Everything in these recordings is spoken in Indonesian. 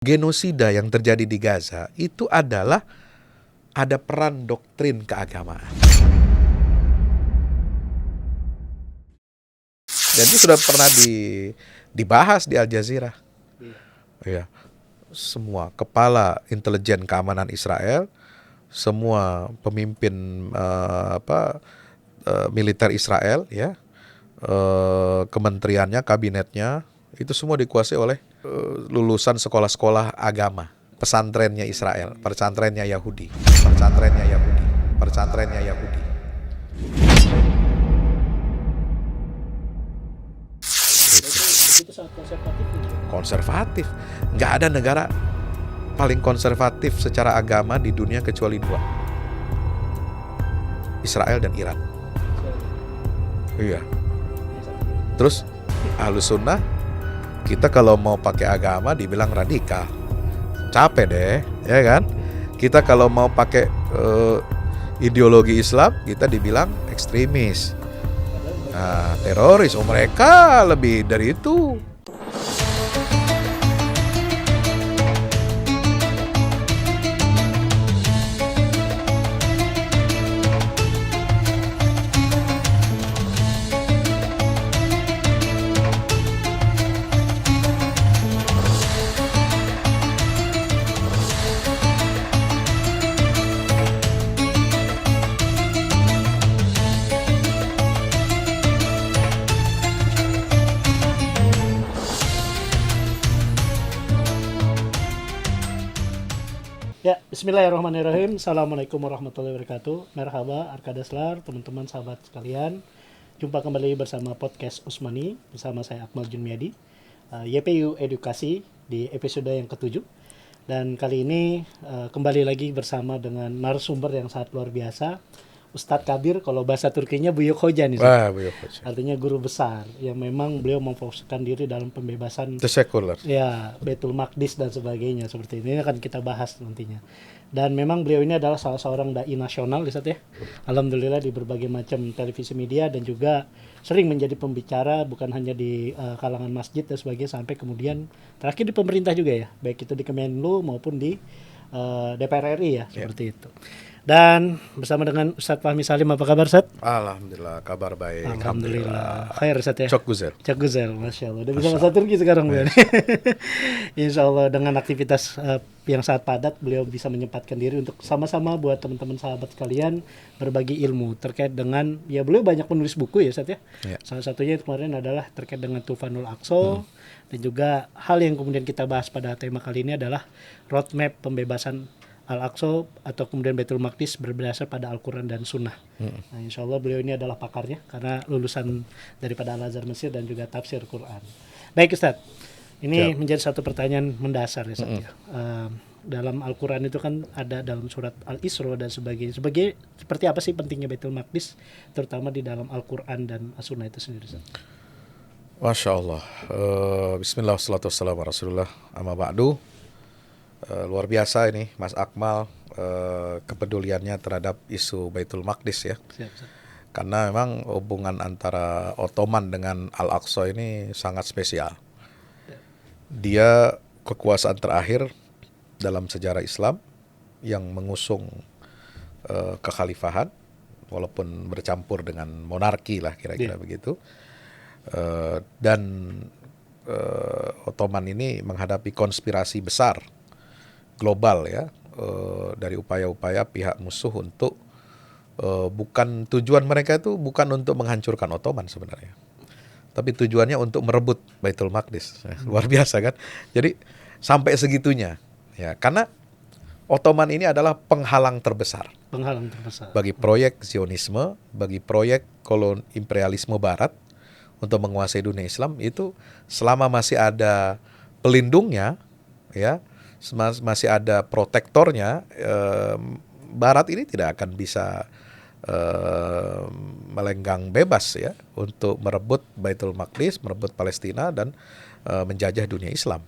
Genosida yang terjadi di Gaza itu adalah ada peran doktrin keagamaan. Dan itu sudah pernah dibahas di Al Jazeera. Ya, semua kepala intelijen keamanan Israel, semua pemimpin militer Israel, ya, kementeriannya, kabinetnya, itu semua dikuasai oleh lulusan sekolah-sekolah agama, pesantrennya Israel, pesantrennya Yahudi. Itu sangat konservatif. Konservatif. Nggak ada negara paling konservatif secara agama di dunia kecuali dua, Israel dan Iran. Iya. Terus Ahlus Sunnah, kita kalau mau pakai agama dibilang radikal, capek deh, ya kan? Kita kalau mau pakai ideologi Islam, kita dibilang ekstremis, teroris. Oh, mereka lebih dari itu. Ya, bismillahirrahmanirrahim. Assalamualaikum warahmatullahi wabarakatuh. Merhaba, Arkadaslar, teman-teman sahabat sekalian. Jumpa kembali bersama podcast Usmani bersama saya Akmal Junmiadi, YPU Edukasi di episode yang ke-7. Dan kali ini kembali lagi bersama dengan narasumber yang sangat luar biasa, Ustadz Kabir, kalau bahasa Turkinya Buyuk Hoca nih. Buyuk Hoca. Artinya guru besar yang memang beliau memfokuskan diri dalam pembebasan sekuler. Ya, Baitul Maqdis dan sebagainya seperti ini akan kita bahas nantinya. Dan memang beliau ini adalah salah seorang dai nasional, Ustadz, ya. Alhamdulillah di berbagai macam televisi media dan juga sering menjadi pembicara bukan hanya di kalangan masjid dan sebagainya, sampai kemudian terakhir di pemerintah juga ya, baik itu di Kemenlu maupun di DPR RI ya, seperti itu. Dan bersama dengan Ustadz Fahmi Salim, apa kabar Ustadz? Alhamdulillah, kabar baik. Alhamdulillah. Khair Ustadz, ya. Çok güzel, Masya Allah. Udah bisa bahasa Turki sekarang beliau. Insya Allah dengan aktivitas yang sangat padat, beliau bisa menyempatkan diri untuk sama-sama buat teman-teman sahabat sekalian berbagi ilmu terkait dengan, ya beliau banyak menulis buku ya Ustadz, ya. Salah satunya kemarin adalah terkait dengan Tufanul Aqsa. Dan juga hal yang kemudian kita bahas pada tema kali ini adalah roadmap pembebasan Al-Aqsa atau kemudian Baitul Maqdis berdasar pada Al-Quran dan Sunnah. Nah, insya Allah beliau ini adalah pakarnya karena lulusan daripada Al-Azhar Mesir dan juga tafsir Quran. Baik Ustadz, ini menjadi satu pertanyaan mendasar ya Ustadz, ya. Dalam Al-Quran itu kan ada dalam surat Al-Isra dan sebagainya. Seperti apa sih pentingnya Baitul Maqdis terutama di dalam Al-Quran dan As-Sunnah itu sendiri Ustadz? Masya Allah. Bismillah, wassalatu wassalamu ala Rasulullah, amma ba'du. Luar biasa ini Mas Akmal, kepeduliannya terhadap isu Baitul Maqdis ya. Siap. Karena memang hubungan antara Ottoman dengan Al-Aqsa ini sangat spesial. Dia kekuasaan terakhir dalam sejarah Islam yang mengusung kekhalifahan, walaupun bercampur dengan monarki lah kira-kira begitu. Dan Ottoman ini menghadapi konspirasi besar global ya, dari upaya-upaya pihak musuh untuk bukan tujuan mereka itu bukan untuk menghancurkan Ottoman sebenarnya, tapi tujuannya untuk merebut Baitul Maqdis. Luar biasa kan? Jadi sampai segitunya ya, karena Ottoman ini adalah penghalang terbesar bagi proyek Zionisme, bagi proyek imperialisme Barat untuk menguasai dunia Islam. Itu selama masih ada pelindungnya ya, masih ada protektornya, Barat ini tidak akan bisa melenggang bebas ya untuk merebut Baitul Maqdis, merebut Palestina dan menjajah dunia Islam.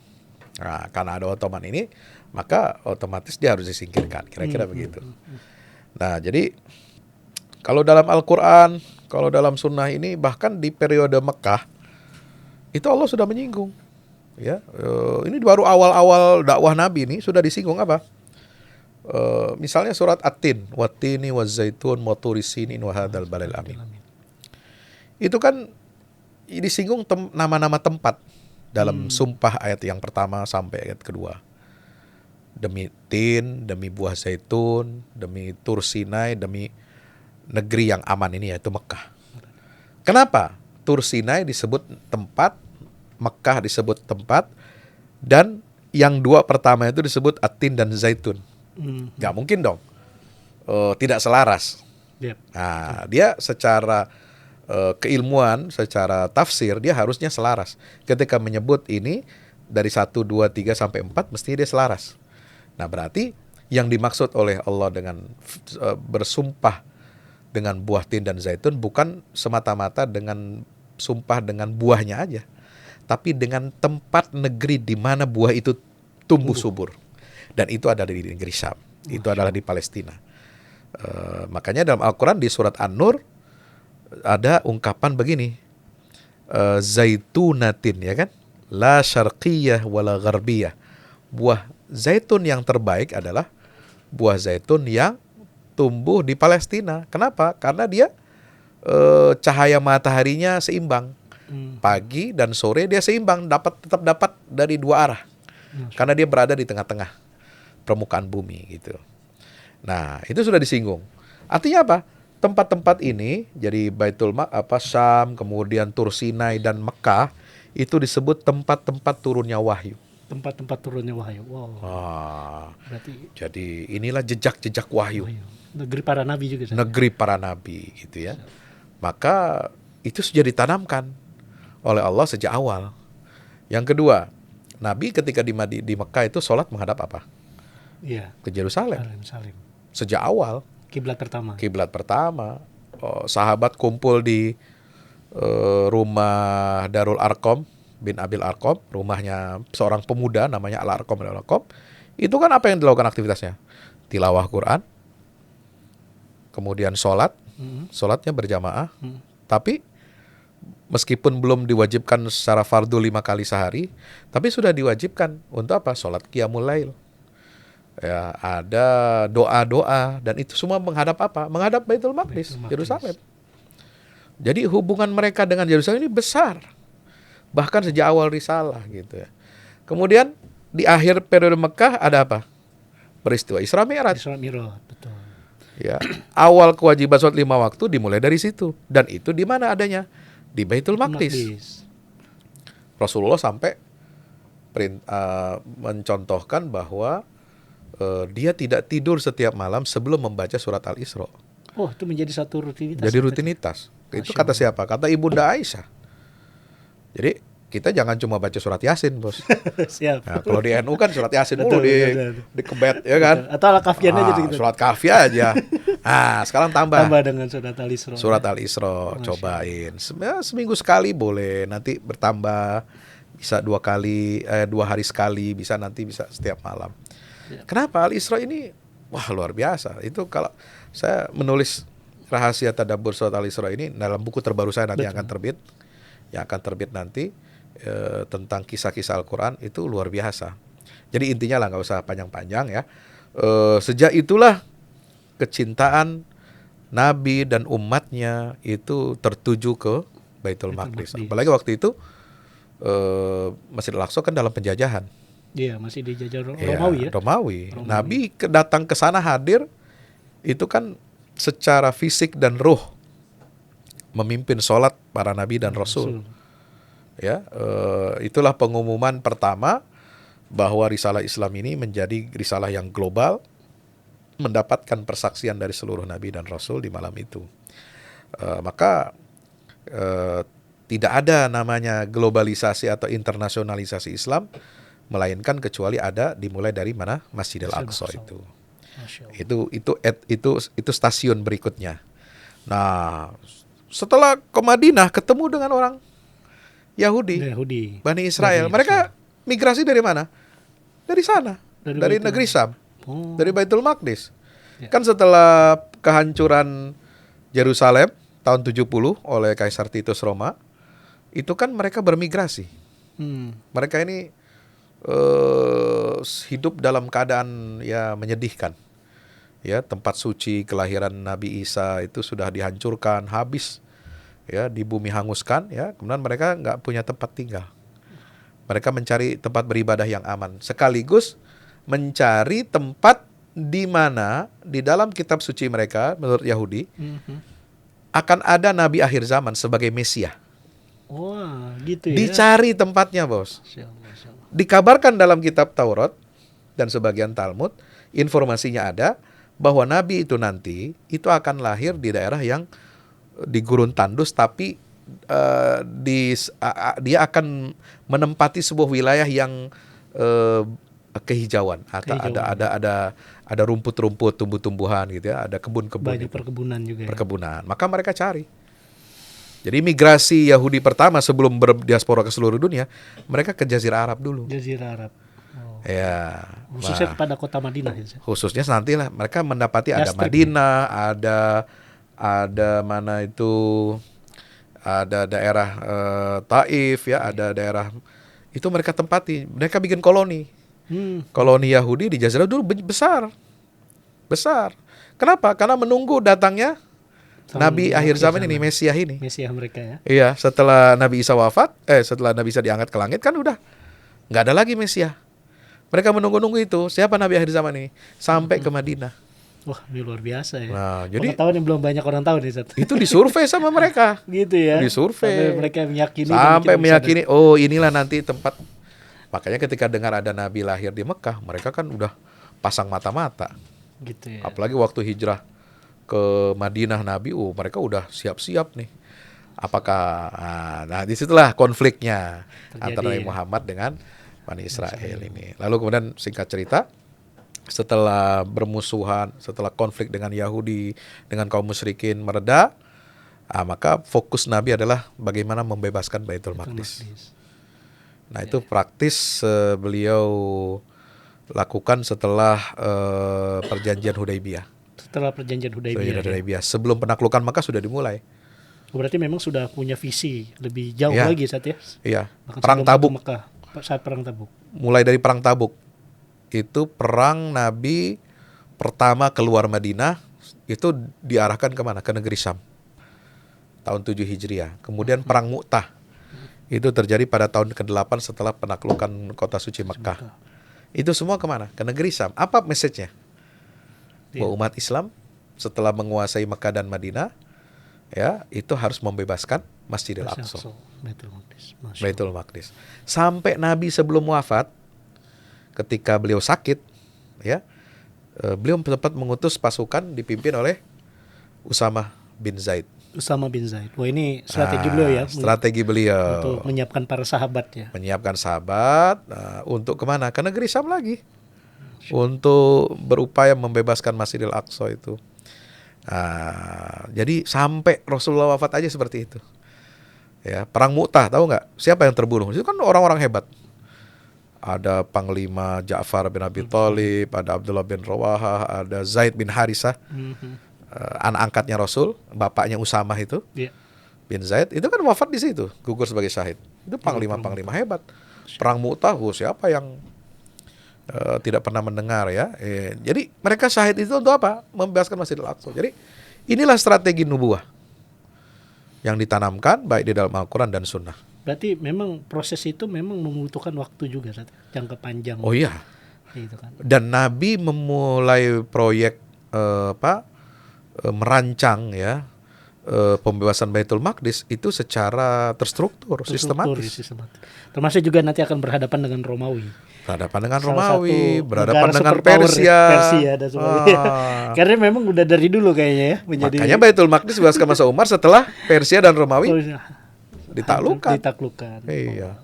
Nah, karena ada Ottoman ini, maka otomatis dia harus disingkirkan, kira-kira begitu. Nah, jadi kalau dalam Al-Quran, kalau dalam Sunnah ini, bahkan di periode Mekah itu Allah sudah menyinggung Ya, ini baru awal-awal dakwah Nabi ini sudah disinggung apa? Misalnya surat At-Tin, Wattini wazaitun wa turi sinin wa hadzal balil amin. Itu kan disinggung nama-nama tempat dalam sumpah ayat yang pertama sampai ayat kedua. Demi tin, demi buah zaitun, demi Tur Sinai, demi negeri yang aman ini yaitu Mekah. Kenapa? Tur Sinai disebut tempat, Mekah disebut tempat, dan yang dua pertama itu disebut At-Tin dan Zaitun. Gak mungkin dong tidak selaras. Yep. Nah, dia secara keilmuan, secara tafsir dia harusnya selaras. Ketika menyebut ini dari 1, 2, 3 sampai 4 mesti dia selaras. Nah, berarti yang dimaksud oleh Allah dengan bersumpah dengan buah tin dan zaitun bukan semata-mata dengan sumpah dengan buahnya aja, tapi dengan tempat negeri di mana buah itu tumbuh subur. Dan itu ada di negeri Syam. Itu adalah di Palestina. Makanya dalam Al-Quran di surat An-Nur ada ungkapan begini, zaitunatin, ya kan? La syarqiyah wala gharbiyah. Buah zaitun yang terbaik adalah buah zaitun yang tumbuh di Palestina. Kenapa? Karena dia cahaya mataharinya seimbang. Pagi dan sore dia seimbang, tetap dapat dari dua arah. Karena dia berada di tengah-tengah permukaan bumi gitu. Nah, itu sudah disinggung. Artinya apa? Tempat-tempat ini, jadi Syam, kemudian Tur Sinai dan Mekah, itu disebut tempat-tempat turunnya wahyu. Tempat-tempat turunnya wahyu. Wow. Berarti jadi inilah jejak-jejak wahyu. Negeri para nabi juga. Negeri para nabi gitu ya. Maka itu sudah ditanamkan oleh Allah sejak awal. Yang kedua, Nabi ketika di Mekah itu sholat menghadap apa? Iya. Ke Yerusalem. Salim. Sejak awal. Kiblat pertama. Sahabat kumpul di rumah Darul Arqam bin Abil Arqam, rumahnya seorang pemuda namanya Al-Arqam bin Al-Arqam. Itu kan apa yang dilakukan aktivitasnya? Tilawah Quran, kemudian sholatnya berjamaah. Tapi meskipun belum diwajibkan secara fardu 5 kali sehari, tapi sudah diwajibkan untuk apa? Sholat Qiyamul Lail. Ya, ada doa-doa, dan itu semua menghadap apa? Menghadap Baitul Maqdis, Yerusalem. Jadi hubungan mereka dengan Yerusalem ini besar. Bahkan sejak awal risalah gitu ya. Kemudian di akhir periode Mekah ada apa? Peristiwa Isra Mi'raj. Betul. Ya, awal kewajiban sholat 5 waktu dimulai dari situ, dan itu di mana adanya? Di Baitul Maqdis. Rasulullah sampai mencontohkan bahwa dia tidak tidur setiap malam sebelum membaca surat Al-Isra. Oh, itu menjadi satu rutinitas. Jadi rutinitas. Itu kata siapa? Kata Ibunda Aisyah. Jadi kita jangan cuma baca surat Yasin, Bos. Siap. Nah, kalau di NU kan surat Yasin mulu di kebet, ya kan? Atau Al-Kafian aja gitu. Surat Kafiyah aja. Nah, sekarang tambah dengan surat Al-Isra. Surat Al-Isra, cobain. Seminggu sekali boleh, nanti bertambah bisa 2 hari sekali, bisa setiap malam. Ya. Kenapa Al-Isra ini? Wah, luar biasa. Itu kalau saya menulis rahasia tadabbur surat Al-Isra ini dalam buku terbaru saya nanti akan terbit nanti tentang kisah-kisah Al-Quran, itu luar biasa. Jadi intinya lah, nggak usah panjang-panjang ya. Sejak itulah kecintaan Nabi dan umatnya itu tertuju ke Baitul Maqdis. Apalagi waktu itu Masjid Al-Aqsa kan dalam penjajahan. Iya, masih dijajah Romawi ya. Romawi. Nabi datang ke sana hadir itu kan secara fisik dan ruh memimpin sholat para nabi dan rasul. Ya, itulah pengumuman pertama bahwa risalah Islam ini menjadi risalah yang global, mendapatkan persaksian dari seluruh nabi dan rasul di malam itu. Maka tidak ada namanya globalisasi atau internasionalisasi Islam, melainkan kecuali ada dimulai dari mana? Masjidil Aqsa itu. Itu stasiun berikutnya. Nah, setelah ke Madinah ketemu dengan orang Yahudi. Bani Israel. Mereka migrasi dari mana? Dari sana, dari negeri Syam, dari Baitul Maqdis. Ya. Kan setelah kehancuran Yerusalem tahun 70 oleh Kaisar Titus Roma, itu kan mereka bermigrasi. Mereka ini hidup dalam keadaan ya menyedihkan. Ya, tempat suci kelahiran Nabi Isa itu sudah dihancurkan, habis, ya, di bumi hanguskan, ya. Kemudian mereka nggak punya tempat tinggal. Mereka mencari tempat beribadah yang aman, sekaligus mencari tempat di mana di dalam kitab suci mereka menurut Yahudi akan ada Nabi akhir zaman sebagai Mesia. Wah, gitu ya. Dicari tempatnya, bos. Masya Allah, Masya Allah. Dikabarkan dalam kitab Taurat dan sebagian Talmud, informasinya ada bahwa Nabi itu nanti itu akan lahir di daerah yang di gurun tandus, tapi dia akan menempati sebuah wilayah yang kehijauan. Ada rumput-rumput, tumbuh-tumbuhan gitu ya, ada kebun-kebun. Banyak perkebunan juga. Perkebunan. Maka mereka cari. Jadi migrasi Yahudi pertama sebelum berdiaspora ke seluruh dunia, mereka ke Jazirah Arab dulu. Jazirah Arab. Oh. Ya. Khususnya kepada kota Madinah ya. Khususnya nantilah mereka mendapati ada Yastrib. Madinah, ada mana itu, ada daerah Taif ya, ada daerah itu mereka tempati. Mereka bikin koloni. Koloni Yahudi di Jazirah dulu besar. Kenapa? Karena menunggu datangnya Nabi akhir zaman ini, Mesias ini. Mesias mereka ya. Iya, setelah Nabi Isa wafat, setelah Nabi Isa diangkat ke langit kan udah nggak ada lagi Mesias. Mereka menunggu-nunggu itu, siapa Nabi akhir zaman ini? Sampai ke Madinah. Wah, ini luar biasa ya. Nah, jadi pengetahuan yang belum banyak orang tahu nih, Zat. itu disurvei sama mereka. Gitu ya. Disurvei. Sampai mereka meyakini. Sampai meyakini, oh inilah nanti tempat. Makanya ketika dengar ada Nabi lahir di Mekah, mereka kan udah pasang mata-mata. Gitu ya. Apalagi waktu hijrah ke Madinah Nabi, mereka udah siap-siap nih. Apakah, nah disitulah konfliknya antara Nabi Muhammad dengan Bani Israel ini. Lalu kemudian singkat cerita, setelah bermusuhan, setelah konflik dengan Yahudi, dengan kaum musyrikin mereda, maka fokus Nabi adalah bagaimana membebaskan Baitul Maqdis. Nah itu praktis beliau lakukan setelah perjanjian Hudaybiyah. Setelah perjanjian Hudaybiyah. Sebelum penaklukan Makkah sudah dimulai. Berarti memang sudah punya visi lebih jauh lagi saat ya. Iya. Bahkan Perang Tabuk. Mekah, saat perang Tabuk. Mulai dari perang Tabuk. Itu perang Nabi pertama keluar Madinah, itu diarahkan kemana? Ke negeri Syam. Tahun 7 Hijriah. Kemudian perang Mu'tah. Itu terjadi pada tahun ke-8 setelah penaklukan kota suci Mekah. Itu semua kemana? Ke negeri Syam. Apa message-nya? Bahwa umat Islam setelah menguasai Mekah dan Madinah, ya itu harus membebaskan Masjidil Aqsa, Baitul Maqdis. Sampai Nabi sebelum wafat, ketika beliau sakit, ya beliau sempat mengutus pasukan dipimpin oleh Usama bin Zaid. Wah, ini strategi beliau ya. Strategi beliau untuk menyiapkan para sahabat ya. Menyiapkan sahabat untuk kemana? Ke negeri Syam lagi. Untuk berupaya membebaskan Masjidil Aqsa itu. Jadi sampai Rasulullah wafat aja seperti itu. Ya, perang Mu'tah tahu nggak? Siapa yang terbunuh? Itu kan orang-orang hebat. Ada Panglima Ja'far bin Abi Thalib, ada Abdullah bin Rawahah, ada Zaid bin Harisah, anak angkatnya Rasul, bapaknya Usamah itu, bin Zaid, itu kan wafat di situ, gugur sebagai syahid. Itu panglima-panglima hebat. Perang Mu'tah, siapa yang tidak pernah mendengar ya. Jadi mereka syahid itu untuk apa? Membebaskan Masjidil Aqsa. Jadi inilah strategi nubuah yang ditanamkan baik di dalam Al-Quran dan Sunnah. Berarti memang proses itu memang membutuhkan waktu juga, jangka panjang. Oh iya. Gitu kan. Dan Nabi memulai proyek merancang ya pembebasan Baitul Maqdis itu secara terstruktur, sistematis. Termasuk juga nanti akan berhadapan dengan Romawi. Berhadapan dengan Persia dan sebagainya. Karena memang udah dari dulu kayaknya ya menjadi. Makanya Baitul Maqdis dibebaskan masa Umar setelah Persia dan Romawi ditaklukkan. Iya.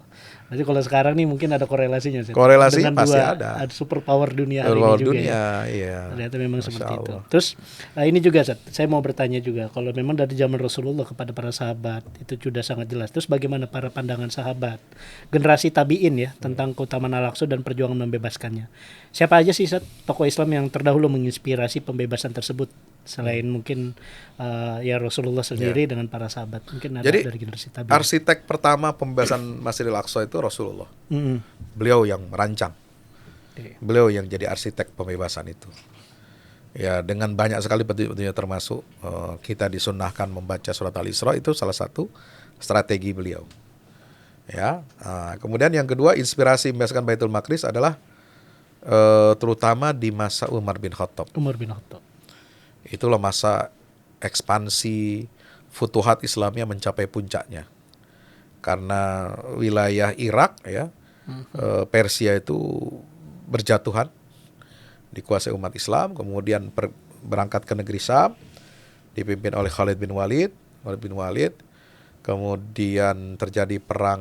Nanti kalau sekarang nih mungkin ada korelasinya. Korelasi dengan pasti ada. Ada superpower dunia hari ini juga dunia, ya. Iya. Ternyata memang seperti itu. Terus ini juga saya mau bertanya juga, kalau memang dari zaman Rasulullah kepada para sahabat itu sudah sangat jelas. Terus bagaimana para pandangan sahabat generasi tabiin ya tentang keutamaan Al-Aqsa dan perjuangan membebaskannya? Siapa aja sih tokoh Islam yang terdahulu menginspirasi pembebasan tersebut Selain mungkin ya Rasulullah sendiri dengan para sahabat. Mungkin ada Jadi dari generasi tabi'in. arsitek pertama pembebasan Masjidil Aqsa itu Rasulullah. Mm-mm. Beliau yang merancang. Oke. Beliau yang jadi arsitek pembebasan itu. Ya, dengan banyak sekali petunjuk-petunjuk termasuk kita disunnahkan membaca surat Al-Isra, itu salah satu strategi beliau. Ya, kemudian yang kedua, inspirasi membebaskan Baitul Maqdis adalah terutama di masa Umar bin Khattab. Umar bin Khattab. Itulah masa ekspansi futuhat Islamnya mencapai puncaknya. Karena wilayah Irak ya, Persia itu berjatuhan, dikuasai umat Islam, kemudian berangkat ke negeri Syam, dipimpin oleh Khalid bin Walid. Kemudian terjadi perang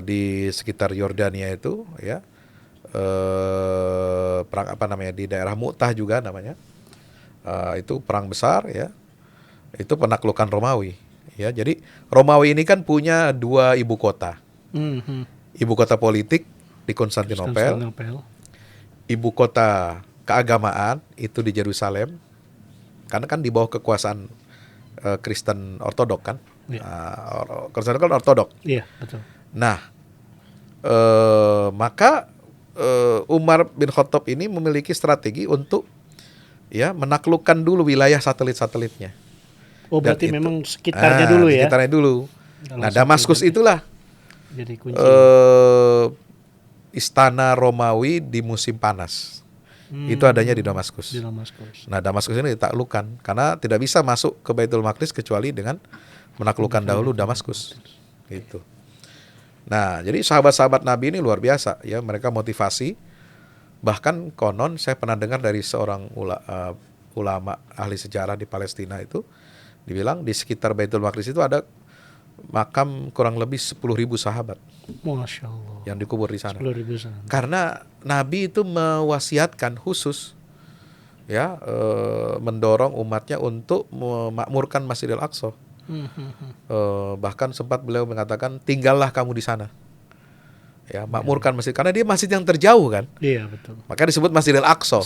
di sekitar Yordania itu ya, perang di daerah Mu'tah juga namanya, itu perang besar ya, itu penaklukan Romawi ya. Jadi Romawi ini kan punya 2 ibu kota, ibu kota politik di Konstantinopel, ibu kota keagamaan itu di Yerusalem, karena kan di bawah kekuasaan Kristen Ortodok kan, Kristen kan Ortodok. Iya, betul. Nah, maka Umar bin Khattab ini memiliki strategi untuk ya menaklukkan dulu wilayah satelit-satelitnya. Oh, berarti memang sekitarnya dulu ya. Sekitarnya dulu. Nah, Damaskus itulah jadi kunci. Istana Romawi di musim panas. Itu adanya di Damaskus. Di Damaskus. Nah, Damaskus ini ditaklukkan karena tidak bisa masuk ke Baitul Maqdis kecuali dengan menaklukkan dahulu Damaskus. Gitu. Nah, jadi sahabat-sahabat Nabi ini luar biasa ya, mereka motivasi. Bahkan konon saya pernah dengar dari seorang ulama ahli sejarah di Palestina itu dibilang di sekitar Baitul Maqdis itu ada makam kurang lebih 10.000 sahabat. Masya Allah. Yang dikubur di sana. 10.000 sahabat. Karena Nabi itu mewasiatkan khusus ya, mendorong umatnya untuk memakmurkan Masjidil Aqsa. Bahkan sempat beliau mengatakan, tinggallah kamu di sana. Ya, makmurkan masjid, karena dia masjid yang terjauh kan. Iya, betul. Maka disebut Masjidil Aqsa.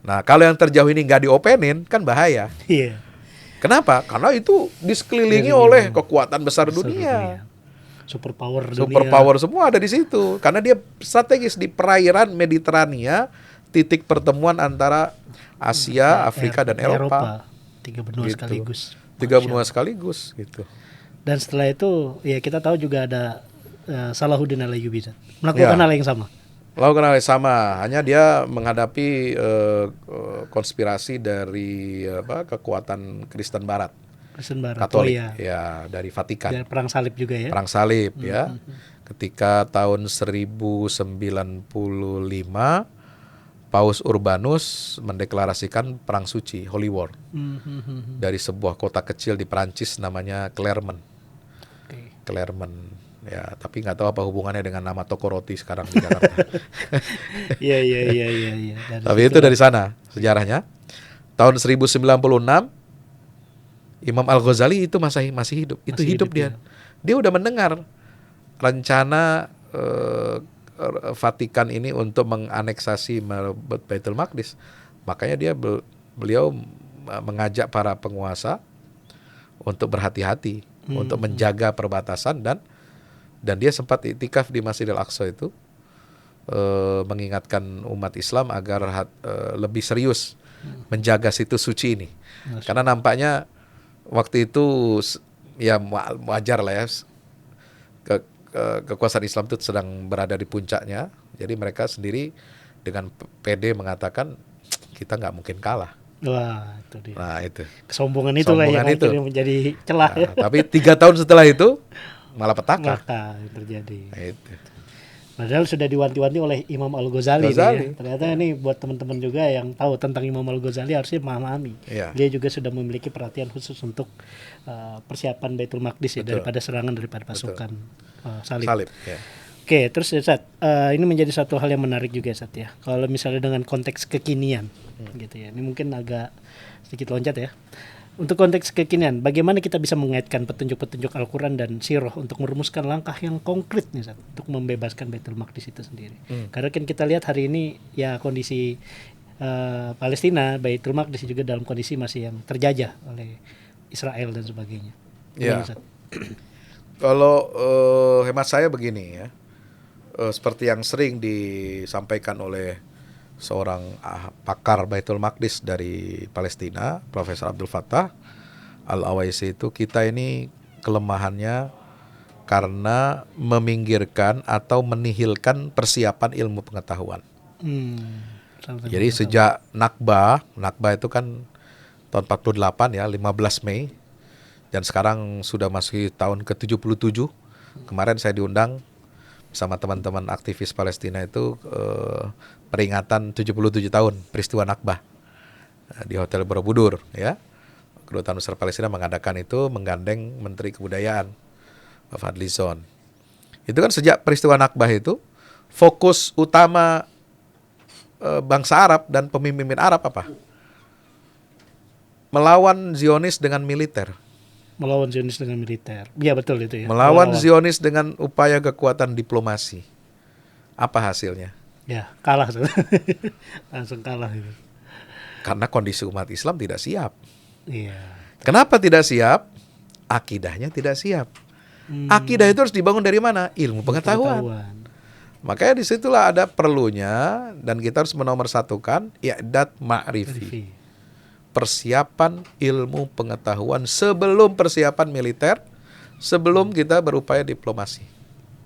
Nah, kalau yang terjauh ini nggak diopenin kan bahaya. Iya. Kenapa? Karena itu disekelilingi oleh kekuatan besar dunia. Super power semua ada di situ. Karena dia strategis di perairan Mediterania, titik pertemuan antara Asia, Afrika dan Eropa. 3 benua gitu. sekaligus. 3 benua sekaligus gitu. Dan setelah itu ya kita tahu juga ada Salahuddin Al-Ayyubi melakukan hal yang sama. Melakukan hal yang sama, hanya dia menghadapi konspirasi dari kekuatan Kristen Barat. Kristen Barat. Katolik, oh, iya. ya dari Vatikan. Dan perang salib juga ya. Perang salib ya. Ketika tahun 1095 Paus Urbanus mendeklarasikan perang suci, Holy War. Dari sebuah kota kecil di Prancis namanya Clermont. Clermont. Ya, tapi nggak tahu apa hubungannya dengan nama toko roti sekarang di Jakarta. Iya. Tapi itu dari sana sejarahnya. Tahun 1096 Imam Al-Ghazali itu masih hidup. Itu hidup dia. Dia udah mendengar rencana Vatikan ini untuk menganeksasi merebut Baitul Maqdis. Makanya beliau mengajak para penguasa untuk berhati-hati, untuk menjaga perbatasan, dan dia sempat iktikaf di Masjidil Aqsa itu, mengingatkan umat Islam agar lebih serius menjaga situs suci ini. Karena nampaknya waktu itu ya wajar lah ya, kekuasaan Islam itu sedang berada di puncaknya. Jadi mereka sendiri dengan pede mengatakan kita nggak mungkin kalah. Wah, itu dia. Nah, itu. Kesombongan itulah yang akhirnya menjadi celah. Nah, tapi 3 tahun setelah itu malah petaka. Yang terjadi. Nah, itu. Padahal sudah diwanti-wanti oleh Imam Al-Ghazali. Ya. Ternyata ini buat teman-teman juga yang tahu tentang Imam Al-Ghazali harusnya memahami. Ya. Dia juga sudah memiliki perhatian khusus untuk persiapan Baitul Maqdis ya, daripada serangan daripada pasukan salib. Ya. Oke, terus ya Sat, ini menjadi satu hal yang menarik juga Sat ya. Kalau misalnya dengan konteks kekinian gitu ya. Ini mungkin agak sedikit loncat ya. Untuk konteks kekinian, bagaimana kita bisa mengaitkan petunjuk-petunjuk Al-Quran dan Sirah untuk merumuskan langkah yang konkret nih Sat, untuk membebaskan Baitul Maqdis itu sendiri. Karena kan kita lihat hari ini ya kondisi Palestina, Baitul Maqdis juga dalam kondisi masih yang terjajah oleh Israel dan sebagainya. Ya. Gimana, Ustaz? Kalau hemat saya begini ya, seperti yang sering disampaikan oleh seorang pakar Baitul Maqdis dari Palestina, Profesor Abdul Fattah Al-Awaisi, itu kita ini kelemahannya karena meminggirkan atau menihilkan persiapan ilmu pengetahuan. Sampai Jadi sejak Nakba itu kan tahun 48 ya, 15 Mei, dan sekarang sudah masuk tahun ke-77. Kemarin saya diundang sama teman-teman aktivis Palestina itu peringatan 77 tahun peristiwa Nakba di Hotel Borobudur ya. Kedutaan Besar Palestina mengadakan itu, menggandeng Menteri Kebudayaan Pak Fadlizon. Itu kan sejak peristiwa Nakba itu fokus utama bangsa Arab dan pemimpin Arab apa? Melawan Zionis dengan militer. melawan Zionis dengan militer. Iya betul itu ya. Melawan Zionis dengan upaya kekuatan diplomasi. Apa hasilnya? Ya, kalah. Langsung kalah itu. Karena kondisi umat Islam tidak siap. Iya. Kenapa tidak siap? Akidahnya tidak siap. Akidah itu harus dibangun dari mana? Ilmu pengetahuan. Makanya disitulah ada perlunya, dan kita harus menomorsatukan i'dad ma'rifi. Persiapan ilmu pengetahuan sebelum persiapan militer, sebelum kita berupaya diplomasi.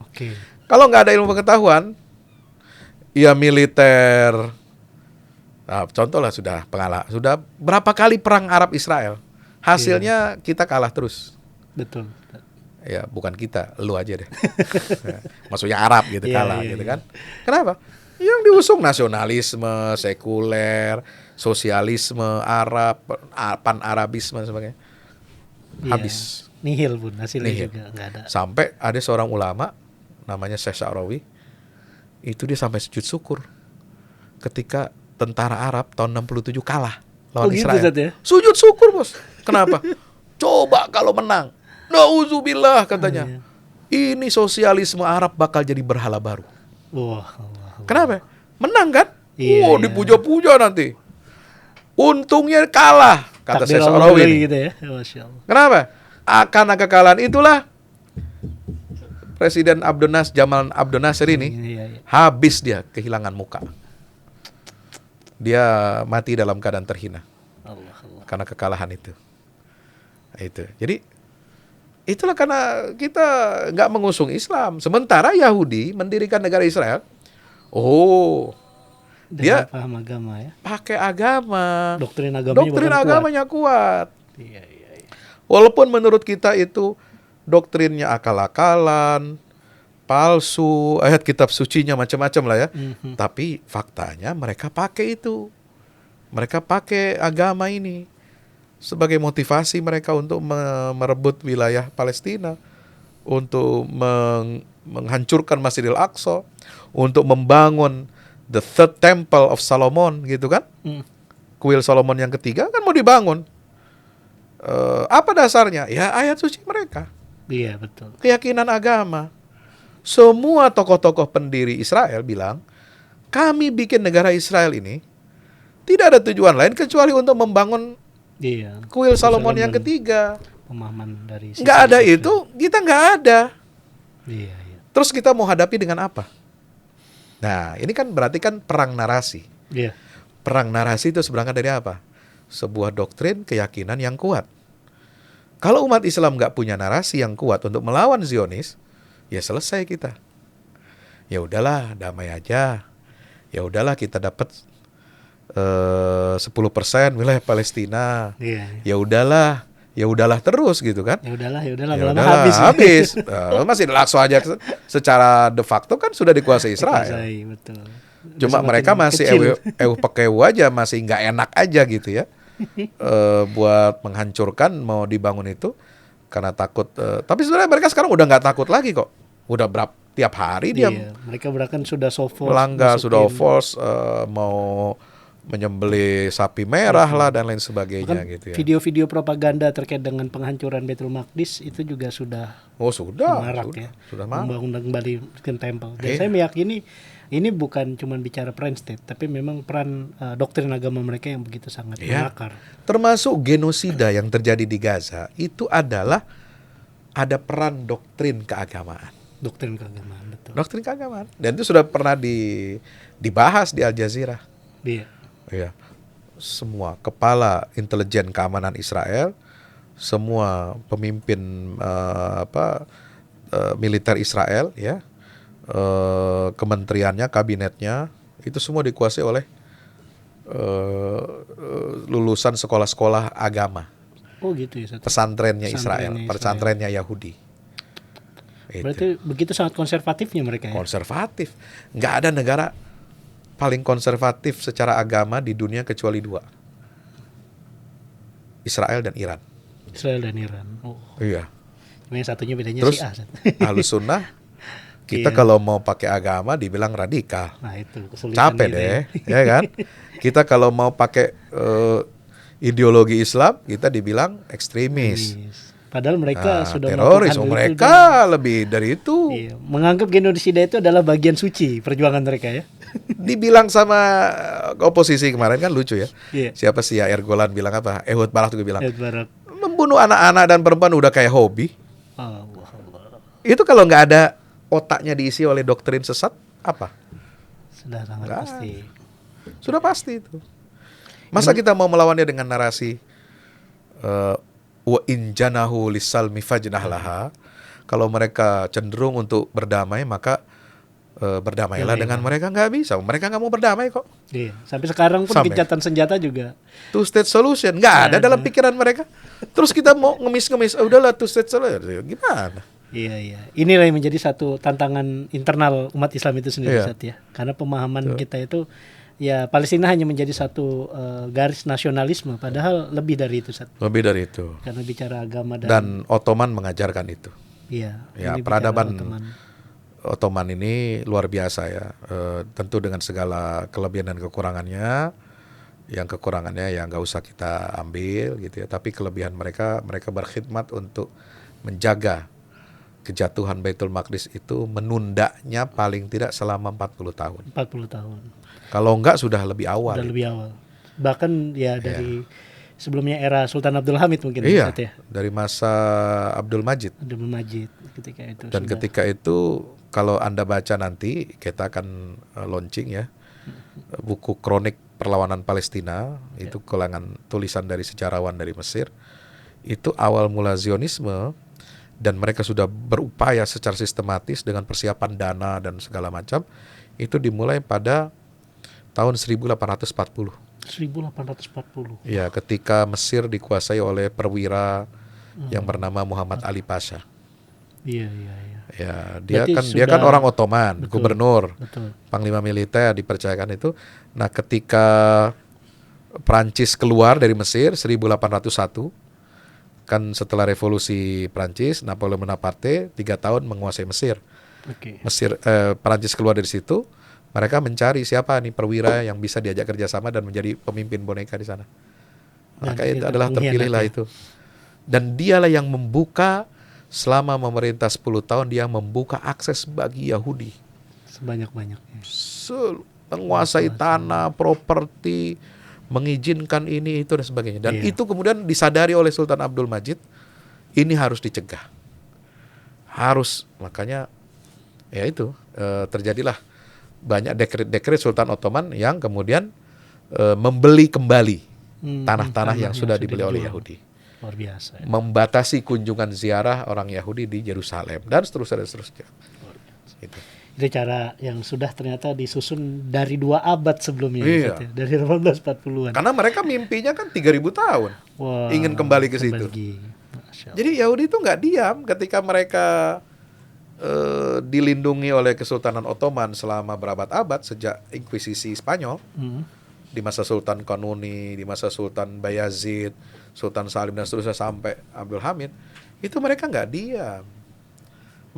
Oke. Kalau nggak ada ilmu pengetahuan, ya militer. Nah, contohlah sudah pengalah, sudah berapa kali perang Arab Israel, hasilnya kita kalah terus. Betul. Ya bukan kita, lu aja deh. Maksudnya Arab gitu, kalah gitu kan. Kenapa? Yang diusung nasionalisme, sekuler, sosialisme, Arab, pan-Arabisme sebagainya. Habis. Nihil pun hasilnya Nihil. juga nggak ada. Sampai ada seorang ulama namanya Syekh Sa'rawi, itu dia sampai sujud syukur ketika tentara Arab tahun 67 kalah lawan gitu, Israel. Zat, ya? Sujud syukur, Bos. Kenapa? Coba kalau menang. Nauzubillah katanya. Ini sosialisme Arab bakal jadi berhala baru. Wah. Kenapa? Menang kan? Iya. Dipuja-puja nanti. Untungnya kalah, kata Syekh Sa'rawi ini. Gitu ya. Masya Allah. Kenapa? Karena kekalahan itulah Presiden Jamal Abdel Nasser ini habis, dia kehilangan muka. Dia mati dalam keadaan terhina. Allah. Karena kekalahan itu. Itu. Jadi itulah karena kita nggak mengusung Islam. Sementara Yahudi mendirikan negara Israel. Dia paham agama ya. pakai agama. Doktrin agamanya kuat. Iya. Walaupun menurut kita itu doktrinnya akal-akalan, palsu, ayat kitab sucinya macam-macam lah ya. Tapi faktanya mereka pakai itu. Mereka pakai agama ini sebagai motivasi mereka untuk merebut wilayah Palestina, untuk menghancurkan Masjidil Aqsa, untuk membangun the third temple of Solomon gitu kan. Kuil Solomon yang ketiga kan mau dibangun. Apa dasarnya? Ya ayat suci mereka. Iya betul. Keyakinan agama. Semua tokoh-tokoh pendiri Israel bilang, kami bikin negara Israel ini tidak ada tujuan lain kecuali untuk membangun kuil Solomon yang ketiga. Pemahaman dari nggak ada itu, kita nggak ada. Iya. Terus kita mau hadapi dengan apa? Nah, ini kan berarti kan perang narasi. Iya. Perang narasi itu berangkat dari apa? Sebuah doktrin keyakinan yang kuat. Kalau umat Islam nggak punya narasi yang kuat untuk melawan Zionis, ya selesai kita. Ya udahlah, damai aja. Ya udahlah, kita dapat 10% wilayah Palestina. Ya udahlah terus gitu kan. Ya udahlah habis. Masih Al-Aqsa aja secara de facto kan sudah dikuasai Israel. Betul. Cuma mereka masih ewu aja, masih nggak enak aja gitu ya. Buat menghancurkan, mau dibangun itu karena takut. Tapi sebenarnya mereka sekarang udah nggak takut lagi kok. Udah tiap hari dia. Mereka bahkan sudah melanggar, sudah force mau menyembelih sapi merah lah dan lain sebagainya. Bahkan gitu ya. Video-video propaganda terkait dengan penghancuran Baitul Maqdis itu juga sudah sudah marak ya. Sudah marak. Membangun kembali temple. Dan saya meyakini ini bukan cuma bicara peran state, tapi memang peran doktrin agama mereka yang begitu sangat Ya. mengakar. Termasuk genosida yang terjadi di Gaza itu adalah ada peran doktrin keagamaan. Doktrin keagamaan, betul. Doktrin keagamaan. Dan itu sudah pernah dibahas di Al Jazeera. Iya. Ya. Semua kepala intelijen keamanan Israel, semua pemimpin militer Israel, ya, kementeriannya, kabinetnya, itu semua dikuasai oleh lulusan sekolah-sekolah agama, Oh gitu ya. pesantrennya Israel, Pesantrennya Israel. pesantrennya Yahudi. Itu. Berarti begitu sangat konservatifnya mereka ya. Konservatif. Nggak ada negara paling konservatif secara agama di dunia kecuali dua, Israel dan Iran. Israel dan Iran. Oh. Iya. Cuma yang satunya bedanya Terus Syiah. Ahlus Sunnah, kita Iya. kalau mau pakai agama dibilang radikal. Nah itu kesulitan Capek gitu deh, ya kan? Kita kalau mau pakai ideologi Islam, kita dibilang ekstremis. Padahal mereka Nah, sudah teroris. melakukan Oh, itu mereka lebih dari itu. iya, menganggap genosida itu adalah bagian suci perjuangan mereka ya. Dibilang sama oposisi kemarin kan lucu ya. Iya. Siapa sih ya, Ergolan bilang apa? Ehud Barak juga bilang, Ehud Barak. membunuh anak-anak dan perempuan udah kayak hobi. Allah. Itu kalau nggak ada otaknya diisi oleh doktrin sesat, apa? Sudah sangat Nggak pasti. Sudah pasti itu. Masa kita mau melawannya dengan narasi wa in janahu lisalmi fajnah laha. Kalau mereka cenderung untuk berdamai, maka berdamailah dengan mereka. Nggak bisa. Mereka nggak mau berdamai kok. Iya. Sampai sekarang pun Sampai. gencatan senjata juga. Two state solution nggak ada dalam pikiran mereka. Terus kita mau ngemis-ngemis, udahlah two state solution. Gimana? Iya. Inilah yang menjadi satu tantangan internal umat Islam itu sendiri, Iya. Sat, ya. Karena pemahaman kita itu ya Palestina hanya menjadi satu garis nasionalisme, padahal lebih dari itu, Sat. Lebih dari itu. Karena bicara agama Dan Ottoman mengajarkan itu. iya, Ya, ini bicara peradaban Ottoman. Ottoman ini luar biasa ya. Tentu dengan segala kelebihan dan kekurangannya. Yang kekurangannya ya nggak usah kita ambil gitu ya. Tapi kelebihan mereka berkhidmat untuk menjaga kejatuhan Baitul Maqdis itu, menundanya paling tidak selama 40 tahun. 40 tahun. Kalau enggak sudah lebih awal. Sudah lebih awal. Bahkan ya dari sebelumnya era Sultan Abdul Hamid mungkin, Iya, Sat, ya. dari masa Abdul Majid. Abdul Majid ketika itu. Dan ketika itu kalau Anda baca nanti, kita akan launching ya, buku kronik perlawanan Palestina, itu kalangan tulisan dari sejarawan dari Mesir. Itu awal mula Zionisme, dan mereka sudah berupaya secara sistematis dengan persiapan dana dan segala macam. Itu dimulai pada tahun 1840. 1840. Ya, ketika Mesir dikuasai oleh perwira yang bernama Muhammad Ali Pasha. Iya. Ya, dia Berarti kan sudah- orang Ottoman, Betul. gubernur, Betul. panglima militer dipercayakan itu. Nah, ketika Prancis keluar dari Mesir 1801, kan setelah revolusi Prancis, Napoleon Bonaparte 3 tahun menguasai Mesir. Oke. Prancis keluar dari situ, mereka mencari siapa nih perwira yang bisa diajak kerjasama dan menjadi pemimpin boneka di sana. Maka itu adalah terpilihlah itu. Dan dialah yang membuka, selama memerintah 10 tahun, dia membuka akses bagi Yahudi. Sebanyak-banyaknya. Menguasai tanah, properti, mengizinkan ini, itu, dan sebagainya. Dan Iya. itu kemudian disadari oleh Sultan Abdul Majid, ini harus dicegah. Harus, makanya ya itu, terjadilah banyak dekret-dekret Sultan Ottoman yang kemudian membeli kembali tanah-tanah yang sudah dibeli oleh dijual. Yahudi. Luar biasa. Ya. Membatasi kunjungan ziarah orang Yahudi di Yerusalem, dan seterusnya. Gitu. Itu cara yang sudah ternyata disusun dari 2 abad sebelumnya. Iya. Sat, ya. Dari 1840-an. Karena mereka mimpinya kan 3000 tahun. Wah, ingin kembali ke situ. Masya Allah. Jadi Yahudi itu nggak diam ketika mereka dilindungi oleh Kesultanan Ottoman selama berabad-abad sejak Inkuisisi Spanyol, di masa Sultan Kanuni, di masa Sultan Bayazid, Sultan Salim, dan seterusnya sampai Abdul Hamid. Itu mereka nggak diam.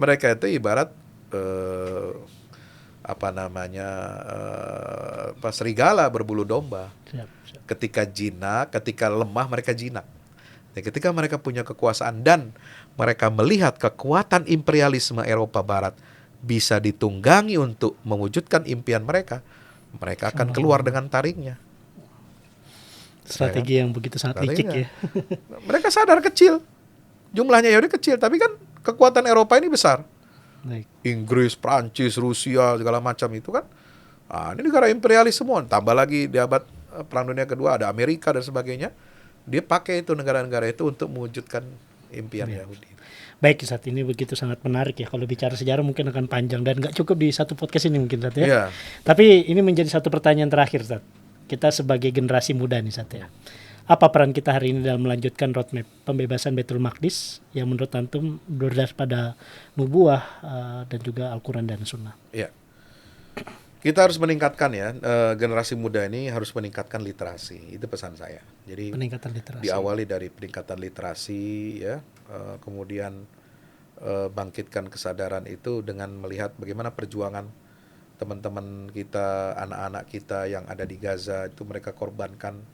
Mereka itu ibarat serigala berbulu domba. Siap. Ketika ketika lemah mereka jinak. Dan ketika mereka punya kekuasaan dan mereka melihat kekuatan imperialisme Eropa Barat, bisa ditunggangi untuk mewujudkan impian mereka, mereka akan keluar dengan taringnya. Strategi yang begitu sangat licik ya. Mereka sadar kecil, jumlahnya Yahudi kecil, tapi kan kekuatan Eropa ini besar. Baik. Inggris, Prancis, Rusia, segala macam itu kan. Ini negara imperialis semua. Tambah lagi di abad Perang Dunia Kedua ada Amerika dan sebagainya. Dia pakai itu negara-negara itu untuk mewujudkan impian Yahudi. Baik, saat ini begitu sangat menarik ya. Kalau bicara sejarah mungkin akan panjang dan nggak cukup di satu podcast ini mungkin Zat ya. Iya. Tapi ini menjadi satu pertanyaan terakhir Zat. Kita sebagai generasi muda nih Zat ya. Apa peran kita hari ini dalam melanjutkan roadmap pembebasan Baitul Maqdis yang menurut Antum berdasar pada nubuah dan juga Al-Quran dan Sunnah? Iya. Kita harus meningkatkan ya, generasi muda ini harus meningkatkan literasi. Itu pesan saya. Jadi Peningkatan literasi. diawali dari peningkatan literasi ya, kemudian bangkitkan kesadaran itu dengan melihat bagaimana perjuangan teman-teman kita, anak-anak kita yang ada di Gaza itu mereka korbankan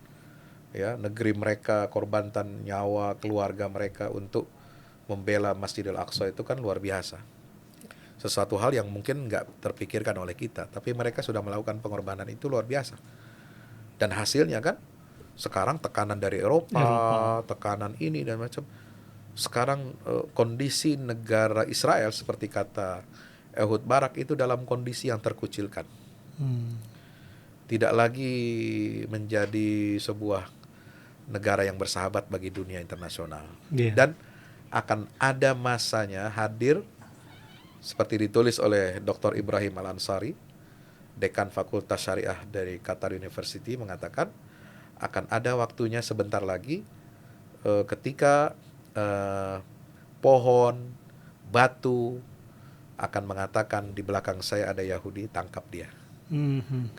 ya, negeri mereka, korbankan nyawa keluarga mereka untuk membela Masjidil Aqsa itu kan luar biasa. Sesuatu hal yang mungkin nggak terpikirkan oleh kita, tapi mereka sudah melakukan pengorbanan itu luar biasa. Dan hasilnya kan sekarang tekanan dari Eropa. Tekanan ini dan macam. Sekarang kondisi negara Israel seperti kata Ehud Barak itu dalam kondisi yang terkucilkan. Tidak lagi menjadi sebuah negara yang bersahabat bagi dunia internasional. Dan akan ada masanya hadir seperti ditulis oleh Dr. Ibrahim Al-Ansari, Dekan Fakultas Syariah dari Qatar University, mengatakan akan ada waktunya sebentar lagi ketika pohon, batu akan mengatakan di belakang saya ada Yahudi, tangkap dia.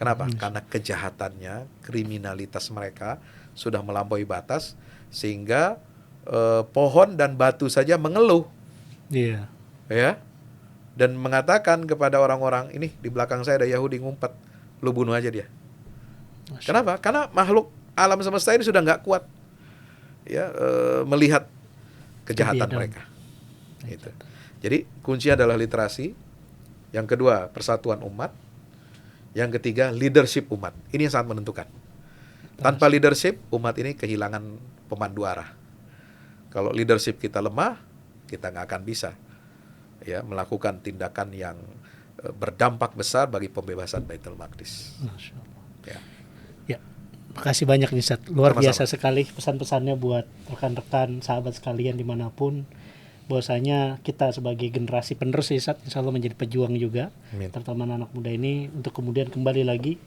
Kenapa? Karena kejahatannya, kriminalitas mereka sudah melampaui batas sehingga pohon dan batu saja mengeluh. Ya. Dan mengatakan kepada orang-orang, ini di belakang saya ada Yahudi ngumpet, lu bunuh aja dia. Kenapa? Karena makhluk alam semesta ini sudah nggak kuat ya, melihat kejahatan mereka. Gitu. Jadi kunci adalah literasi. Yang kedua, persatuan umat. Yang ketiga, leadership umat. Ini yang sangat menentukan. Tanpa leadership, umat ini kehilangan pemandu arah. Kalau leadership kita lemah, kita nggak akan bisa ya melakukan tindakan yang berdampak besar bagi pembebasan Baitul Maqdis. Ya, makasih banyak nih Ustaz. Luar Sama-sama. biasa sekali pesan-pesannya buat rekan-rekan sahabat sekalian dimanapun. Bahwasanya kita sebagai generasi penerus ya Ustaz, insya Allah menjadi pejuang juga. Amin. Terutama anak muda ini untuk kemudian kembali lagi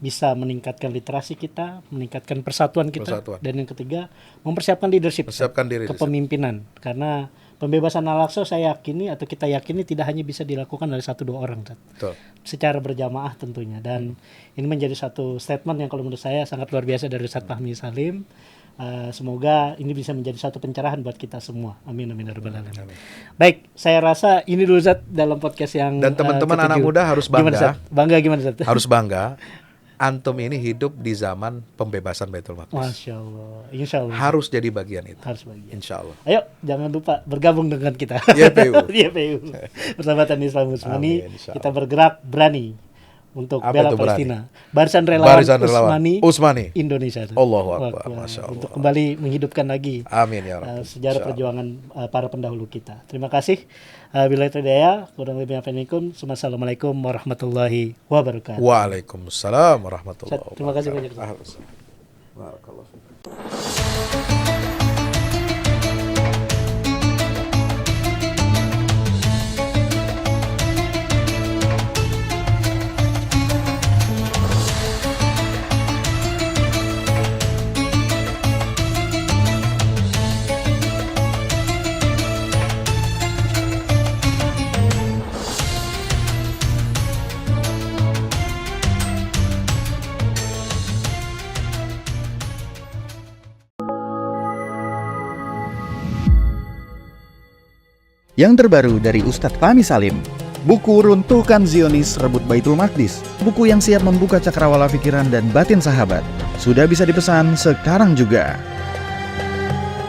bisa meningkatkan literasi kita, meningkatkan persatuan kita. Dan yang ketiga, mempersiapkan leadership, Persiapkan diri. kepemimpinan. Karena pembebasan Al-Aqsa saya yakini atau kita yakini tidak hanya bisa dilakukan oleh 1-2 orang, Betul. secara berjamaah tentunya. Dan ini menjadi satu statement yang kalau menurut saya sangat luar biasa dari Ustaz Fahmi Salim. Semoga ini bisa menjadi satu pencerahan buat kita semua. Amin amin ya rabbal alamin. Baik, saya rasa ini dulu Ustaz dalam podcast yang Dan teman-teman anak muda harus bangga. Gimana Ustaz? Bangga gimana Ustaz? Harus bangga. Antum ini hidup di zaman pembebasan Baitul Maqdis. Masya Allah. Insya Allah. Harus jadi bagian itu. Harus bagian. Insya Allah. Ayo, jangan lupa bergabung dengan kita. YPU. YPU. Persahabatan Islam Utsmani. Amin, insya Allah. Kita bergerak berani untuk Apa bela itu berani? Palestina. Barisan relawan Utsmani Indonesia. Allahu Akbar. Masya Allah. Untuk kembali menghidupkan lagi Amin ya Rabb. sejarah perjuangan para pendahulu kita. Terima kasih. Billahi taufiq, kurang lebih Assalamualaikum warahmatullahi wabarakatuh. Waalaikumsalam warahmatullahi wabarakatuh. Terima kasih banyak. Barakallahu fiik. Yang terbaru dari Ustadz Fahmi Salim, buku Runtuhkan Zionis Rebut Baitul Maqdis, buku yang siap membuka cakrawala pikiran dan batin sahabat. Sudah bisa dipesan sekarang juga.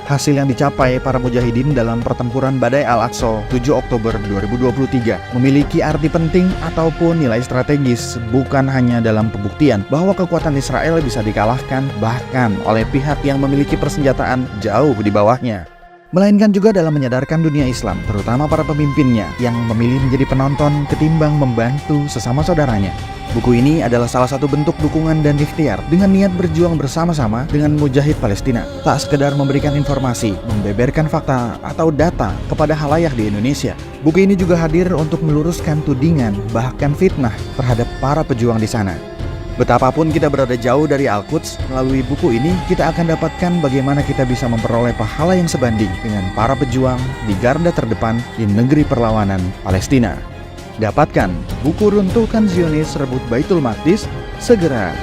Hasil yang dicapai para mujahidin dalam pertempuran Badai Al-Aqsa 7 Oktober 2023 memiliki arti penting ataupun nilai strategis, bukan hanya dalam pembuktian bahwa kekuatan Israel bisa dikalahkan bahkan oleh pihak yang memiliki persenjataan jauh di bawahnya, melainkan juga dalam menyadarkan dunia Islam, terutama para pemimpinnya yang memilih menjadi penonton ketimbang membantu sesama saudaranya. Buku ini adalah salah satu bentuk dukungan dan ikhtiar dengan niat berjuang bersama-sama dengan mujahid Palestina. Tak sekedar memberikan informasi, membeberkan fakta atau data kepada halayak di Indonesia. Buku ini juga hadir untuk meluruskan tudingan bahkan fitnah terhadap para pejuang di sana. Betapapun kita berada jauh dari Al-Quds, melalui buku ini kita akan dapatkan bagaimana kita bisa memperoleh pahala yang sebanding dengan para pejuang di garda terdepan di negeri perlawanan Palestina. Dapatkan buku Runtuhkan Zionis Rebut Baitul Maqdis segera.